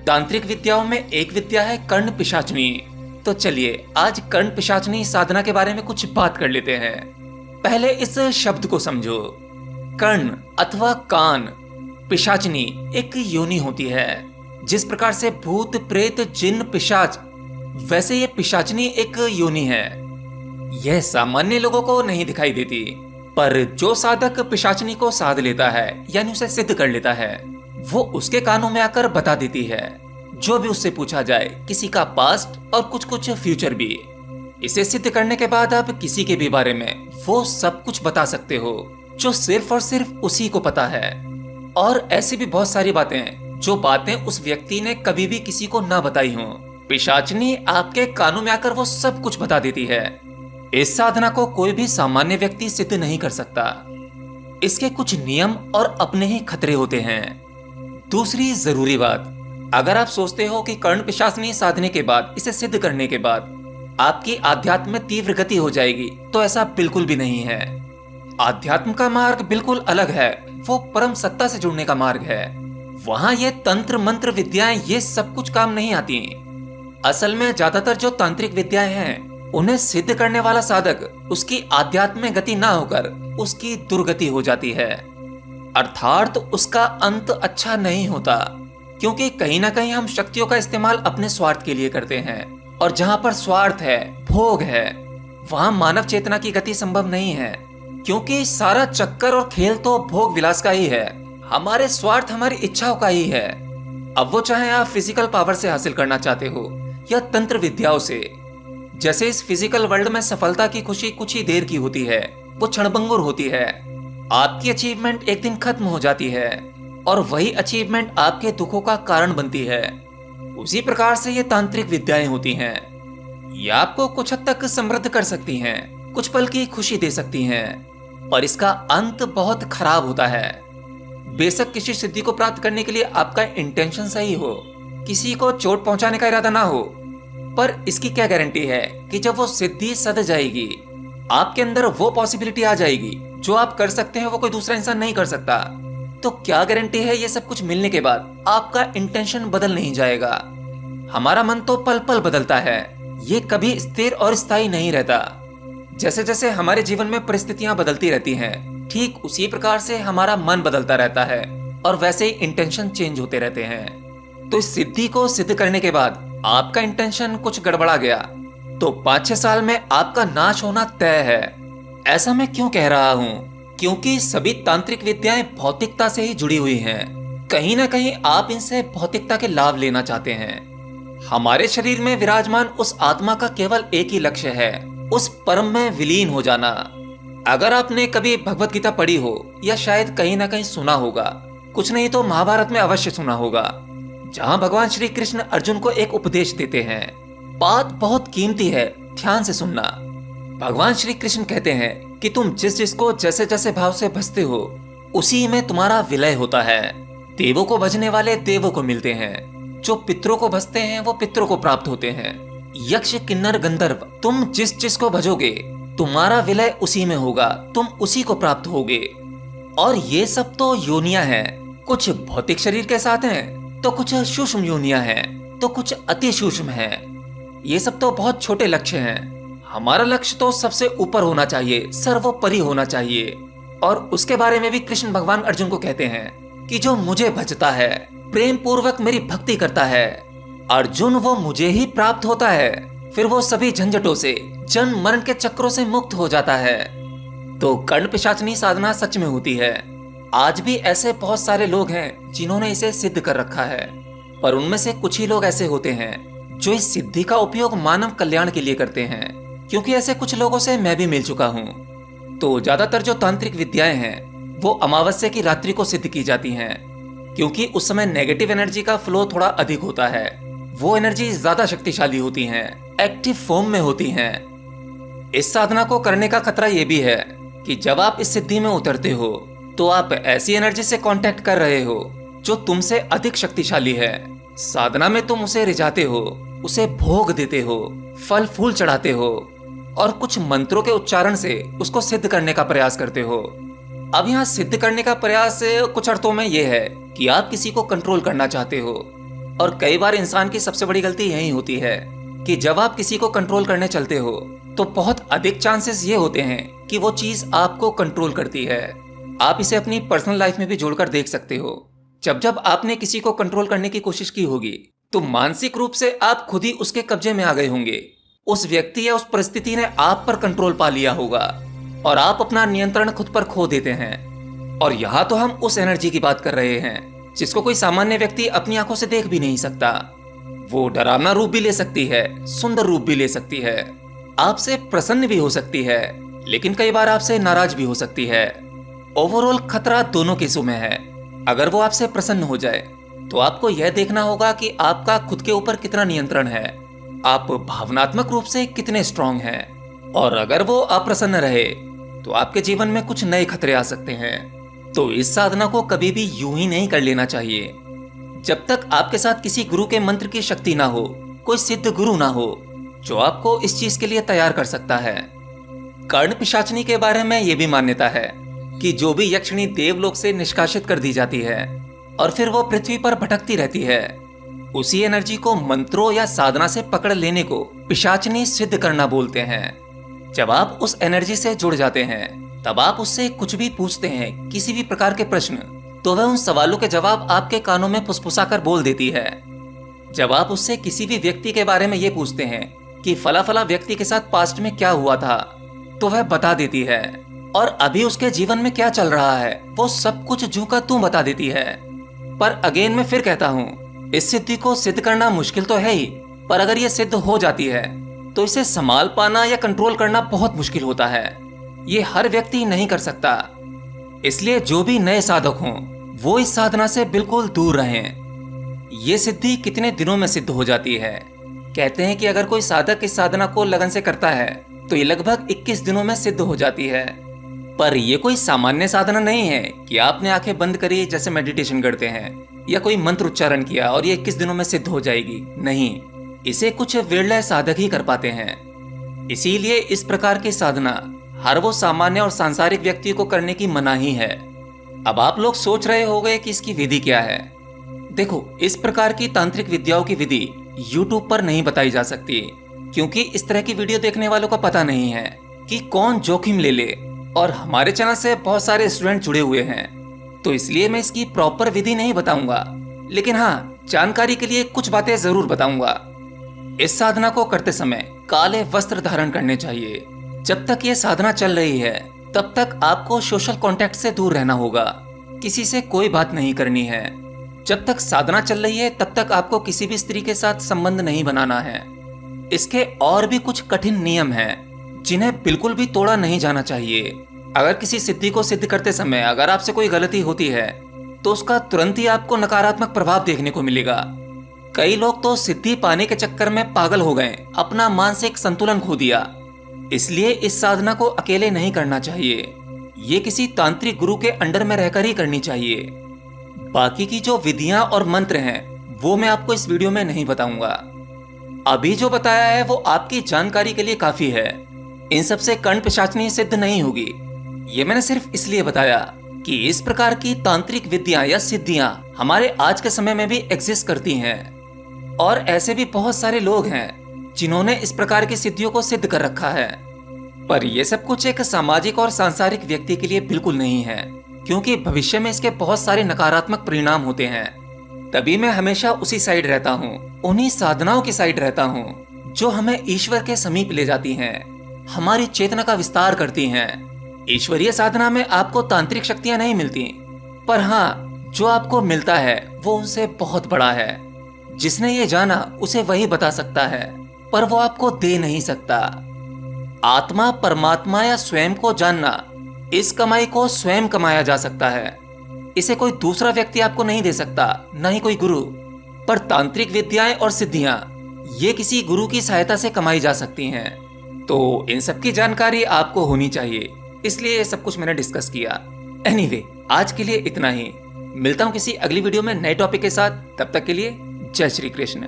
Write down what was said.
तांत्रिक विद्याओं में एक विद्या है कर्ण पिशाचनी। तो चलिए आज कर्ण पिशाचनी साधना के बारे में कुछ बात कर लेते हैं। पहले इस शब्द को समझो। कर्ण अथवा कान, पिशाचनी एक योनि होती है। जिस प्रकार से भूत प्रेत जिन पिशाच, वैसे ये पिशाचनी एक योनि है। यह सामान्य लोगों को नहीं दिखाई देती, पर जो साधक पिशाचनी को साध लेता है यानी उसे सिद्ध कर लेता है, वो उसके कानों में आकर बता देती है जो भी उससे पूछा जाए, किसी का पास्ट और कुछ कुछ फ्यूचर भी। इसे सिद्ध करने के बाद आप किसी के भी बारे में वो सब कुछ बता सकते हो जो सिर्फ और सिर्फ उसी को पता है। और ऐसी भी बहुत सारी बातें जो बातें उस व्यक्ति ने कभी भी किसी को ना बताई हो, पिशाचनी आपके कानों में आकर वो सब कुछ बता देती है। इस साधना को कोई भी सामान्य व्यक्ति सिद्ध नहीं कर सकता। इसके कुछ नियम और अपने ही खतरे होते हैं। दूसरी जरूरी बात, अगर आप सोचते हो कि कर्ण पिशाचनी साधने के बाद, इसे सिद्ध करने के बाद आपकी आध्यात्म में तीव्र गति हो जाएगी, तो ऐसा बिल्कुल भी नहीं है। आध्यात्म का मार्ग बिल्कुल अलग है। वो परम सत्ता से जुड़ने का मार्ग है। वहां ये तंत्र मंत्र विद्याएं ये सब कुछ काम नहीं आती। असल में ज्यादातर जो तांत्रिक विद्याएं हैं, उन्हें सिद्ध करने वाला साधक उसकी आध्यात्म में गति ना होकर उसकी दुर्गति हो जाती है, अर्थात उसका अंत अच्छा नहीं होता। क्योंकि कहीं ना कहीं हम शक्तियों का इस्तेमाल अपने स्वार्थ के लिए करते हैं, और जहां पर स्वार्थ है, भोग है, वहां मानव चेतना की गति संभव नहीं है। क्योंकि सारा चक्कर और खेल तो भोग विलास का ही है, हमारे स्वार्थ हमारी इच्छाओं का ही है। अब वो चाहे आप फिजिकल पावर से हासिल करना चाहते हो या तंत्र विद्याओं से। जैसे इस फिजिकल वर्ल्ड में सफलता की खुशी कुछ ही देर की होती है, वो क्षणभंगुर होती है। आपकी अचीवमेंट एक दिन खत्म हो जाती है और वही अचीवमेंट आपके दुखों का कारण बनती है। उसी प्रकार से ये तांत्रिक विद्याएं होती हैं। ये आपको कुछ हद तक समृद्ध कर सकती हैं, कुछ पल की खुशी दे सकती हैं, पर इसका अंत बहुत खराब होता है। बेशक किसी सिद्धि को प्राप्त करने के लिए आपका इंटेंशन सही हो, किसी को चोट पहुंचाने का इरादा ना हो, पर इसकी क्या गारंटी है कि जब वो सिद्धि सध जाएगी, आपके अंदर वो पॉसिबिलिटी आ जाएगी जो आप कर सकते हैं वो कोई दूसरा इंसान नहीं कर सकता। तो क्या गारंटी है ये सब कुछ मिलने के बाद आपका इंटेंशन बदल नहीं जाएगा। हमारा मन तो पल पल बदलता है, ये कभी स्थिर और स्थायी नहीं रहता। जैसे जैसे हमारे जीवन में परिस्थितियां बदलती रहती हैं, ठीक उसी प्रकार से हमारा मन बदलता रहता है और वैसे ही इंटेंशन चेंज होते रहते हैं। तो इस सिद्धि को सिद्ध करने के बाद आपका इंटेंशन कुछ गड़बड़ा गया तो 5-6 साल में आपका नाश होना तय है। ऐसा मैं क्यों कह रहा हूँ? क्योंकि सभी तांत्रिक विद्याएं भौतिकता से ही जुड़ी हुई हैं। कहीं ना कहीं आप इनसे भौतिकता के लाभ लेना चाहते हैं। हमारे शरीर में विराजमान उस आत्मा का केवल एक ही लक्ष्य है, उस परम में विलीन हो जाना। अगर आपने कभी भगवत गीता पढ़ी हो या शायद कहीं ना कहीं सुना होगा, कुछ नहीं तो महाभारत में अवश्य सुना होगा, जहां भगवान श्री कृष्ण अर्जुन को एक उपदेश देते हैं। बात बहुत कीमती है, ध्यान से सुनना। भगवान श्री कृष्ण कहते हैं कि तुम जिस जिसको जैसे जैसे भाव से भजते हो, उसी में तुम्हारा विलय होता है। देवों को भजने वाले देवों को मिलते हैं, जो पितरों को भजते हैं वो पितरों को प्राप्त होते हैं। यक्ष किन्नर गंधर्व, तुम जिस जिसको भजोगे तुम्हारा विलय उसी में होगा, तुम उसी को प्राप्त होगे। और ये सब तो योनियां हैं, कुछ भौतिक शरीर के साथ हैं, तो कुछ सूक्ष्म योनियां हैं, तो कुछ अति सूक्ष्म हैं। ये सब तो बहुत छोटे लक्ष्य हैं। हमारा लक्ष्य तो सबसे ऊपर होना चाहिए, सर्वोपरि होना चाहिए। और उसके बारे में भी कृष्ण भगवान अर्जुन को कहते हैं कि जो मुझे भजता है, प्रेम पूर्वक मेरी भक्ति करता है, अर्जुन वो मुझे ही प्राप्त होता है। फिर वो सभी झंझटों से, जन्म मरण के चक्रों से मुक्त हो जाता है। तो कर्ण पिशाचनी साधना सच में होती है। आज भी ऐसे बहुत सारे लोग हैं जिन्होंने इसे सिद्ध कर रखा है, पर उनमें से कुछ ही लोग ऐसे होते हैं जो इस सिद्धि का उपयोग मानव कल्याण के लिए करते हैं। क्योंकि ऐसे कुछ लोगों से मैं भी मिल चुका हूँ। तो ज्यादातर जो तांत्रिक विद्याएं हैं वो अमावस्या की रात्रि को सिद्ध की जाती हैं, क्योंकि उस समय नेगेटिव एनर्जी का फ्लो थोड़ा अधिक होता है। वो एनर्जी ज्यादा शक्तिशाली होती हैं, एक्टिव फॉर्म में होती हैं। इस साधना को करने का खतरा ये भी है कि जब आप इस सिद्धि में उतरते हो तो आप ऐसी एनर्जी से कांटेक्ट कर रहे हो जो तुमसे अधिक शक्तिशाली है। साधना में तुम उसे रिझाते हो, उसे भोग देते हो, फल फूल चढ़ाते हो और कुछ मंत्रों के उच्चारण से उसको सिद्ध करने का प्रयास करते हो। अब यहाँ सिद्ध करने का प्रयास कुछ अर्थों में यह है कि आप किसी को कंट्रोल करना चाहते हो, और कई बार इंसान की सबसे बड़ी गलती यही होती है कि जब आप किसी को कंट्रोल करने चलते हो तो बहुत अधिक चांसेस ये होते हैं कि वो चीज आपको कंट्रोल करती है। आप इसे अपनी पर्सनल लाइफ में भी जोड़कर देख सकते हो। जब जब आपने किसी को कंट्रोल करने की कोशिश की होगी तो मानसिक रूप से आप खुद ही उसके कब्जे में आ गए होंगे। उस व्यक्ति या उस परिस्थिति ने आप पर कंट्रोल पा लिया होगा और आप अपना नियंत्रण खुद पर खो देते हैं। और यहाँ तो हम उस एनर्जी की बात कर रहे हैं जिसको कोई सामान्य व्यक्ति अपनी आंखों से देख भी नहीं सकता। वो डरावना रूप भी ले सकती है, सुंदर रूप भी ले सकती है, आपसे प्रसन्न भी हो सकती है, लेकिन कई बार आपसे नाराज भी हो सकती है। ओवरऑल खतरा दोनों केसों में है। अगर वो आपसे प्रसन्न हो जाए तो आपको यह देखना होगा कि आपका खुद के ऊपर कितना नियंत्रण है, आप भावनात्मक रूप से कितने स्ट्रांग हैं। और अगर वो अप्रसन्न रहे तो आपके जीवन में कुछ नए खतरे आ सकते हैं। तो इस साधना को कभी भी यूं ही नहीं कर लेना चाहिए जब तक आपके साथ किसी गुरु के मंत्र की शक्ति ना हो, कोई सिद्ध गुरु ना हो जो आपको इस चीज के लिए तैयार कर सकता है। कर्ण पिशाचनी के बारे में यह भी मान्यता है कि जो भी यक्षिणी देवलोक से निष्कासित कर दी जाती है और फिर वो पृथ्वी पर भटकती रहती है, उसी एनर्जी को मंत्रों या साधना से पकड़ लेने को पिशाचनी सिद्ध करना बोलते हैं। जब आप उस एनर्जी से जुड़ जाते हैं तब आप उससे कुछ भी पूछते हैं, किसी भी प्रकार के प्रश्न, तो वह उन सवालों के जवाब आपके कानों में फुसफुसाकर बोल देती है। जब आप उससे किसी भी व्यक्ति के बारे में ये पूछते हैं कि फला फला व्यक्ति के साथ पास्ट में क्या हुआ था, तो वह बता देती है। और अभी उसके जीवन में क्या चल रहा है वो सब कुछ जूं का तूं बता देती है। पर अगेन मैं फिर कहता हूँ, इस सिद्धि को सिद्ध करना मुश्किल तो है ही, पर अगर ये सिद्ध हो जाती है तो इसे संभाल पाना या कंट्रोल करना बहुत मुश्किल होता है। ये हर व्यक्ति नहीं कर सकता। इसलिए जो भी नए साधक हों वो इस साधना से बिल्कुल दूर रहें। ये सिद्धि कितने दिनों में सिद्ध हो जाती है? कहते हैं कि अगर कोई साधक इस साधना को लगन से करता है तो ये लगभग 21 दिनों में सिद्ध हो जाती है। पर यह कोई सामान्य साधना नहीं है कि आपने आंखें बंद करी जैसे मेडिटेशन करते हैं या कोई मंत्र उच्चारण किया और ये 21 दिनों में सिद्ध हो जाएगी। नहीं, इसे कुछ विरले साधक ही कर पाते हैं। इसीलिए इस प्रकार की साधना हर वो सामान्य और सांसारिक व्यक्ति को करने की मनाही है। अब आप लोग सोच रहे होंगे कि इसकी विधि क्या है। देखो, इस प्रकार की तांत्रिक विद्याओं की विधि YouTube पर नहीं बताई जा सकती क्योंकि इस तरह की वीडियो देखने वालों को पता नहीं है कि कौन जोखिम ले ले। और हमारे चैनल से बहुत सारे स्टूडेंट जुड़े हुए हैं, तो इसलिए मैं इसकी प्रॉपर विधि नहीं बताऊंगा, लेकिन हाँ, जानकारी के लिए कुछ बातें जरूर बताऊंगा। इस साधना को करते समय काले वस्त्र धारण करने चाहिए। जब तक ये साधना चल रही है तब तक आपको सोशल कॉन्टेक्ट से दूर रहना होगा, किसी से कोई बात नहीं करनी है। जब तक साधना चल रही है तब तक आपको किसी भी स्त्री के साथ संबंध नहीं बनाना है। इसके और भी कुछ कठिन नियम हैं जिन्हें बिल्कुल भी तोड़ा नहीं जाना चाहिए। अगर किसी सिद्धि को सिद्ध करते समय अगर आपसे कोई गलती होती है तो उसका तुरंत ही आपको नकारात्मक प्रभाव देखने को मिलेगा। कई लोग तो सिद्धि पाने के चक्कर में पागल हो गए, अपना मानसिक संतुलन खो दिया। इसलिए इस साधना को अकेले नहीं करना चाहिए, ये किसी तांत्रिक गुरु के अंडर में रहकर ही करनी चाहिए। बाकी की जो विधियां और मंत्र हैं वो मैं आपको इस वीडियो में नहीं बताऊंगा। अभी जो बताया है वो आपकी जानकारी के लिए काफी है। इन सब से कर्ण पिशाचनी सिद्ध नहीं होगी। ये मैंने सिर्फ इसलिए बताया कि इस प्रकार की तांत्रिक विद्याएं या सिद्धियां हमारे आज के समय में भी एग्जिस्ट करती हैं। और ऐसे भी बहुत सारे लोग हैं जिन्होंने इस प्रकार की सिद्धियों को सिद्ध कर रखा है। पर यह सब कुछ एक सामाजिक और सांसारिक व्यक्ति के लिए बिल्कुल नहीं है, क्योंकि भविष्य में इसके बहुत सारे नकारात्मक परिणाम होते हैं। तभी मैं हमेशा उसी साइड रहता हूँ, उन्हीं साधनाओं की साइड रहता हूँ जो हमें ईश्वर के समीप ले जाती हैं, हमारी चेतना का विस्तार करती हैं। ईश्वरीय साधना में आपको तांत्रिक शक्तियां नहीं मिलती, पर हाँ, जो आपको मिलता है वो उनसे बहुत बड़ा है। जिसने ये जाना उसे वही बता सकता है, पर वो आपको दे नहीं सकता। आत्मा, परमात्मा या स्वयं को जानना, इस कमाई को स्वयं कमाया जा सकता है। इसे कोई दूसरा व्यक्ति आपको नहीं दे सकता, न ही कोई गुरु। पर तांत्रिक विद्याएं और सिद्धियां ये किसी गुरु की सहायता से कमाई जा सकती हैं। तो इन सब की जानकारी आपको होनी चाहिए, इसलिए ये सब कुछ मैंने डिस्कस किया। एनीवे, आज के लिए इतना ही। मिलता हूँ किसी अगली वीडियो में नए टॉपिक के साथ। तब तक के लिए जय श्री कृष्ण।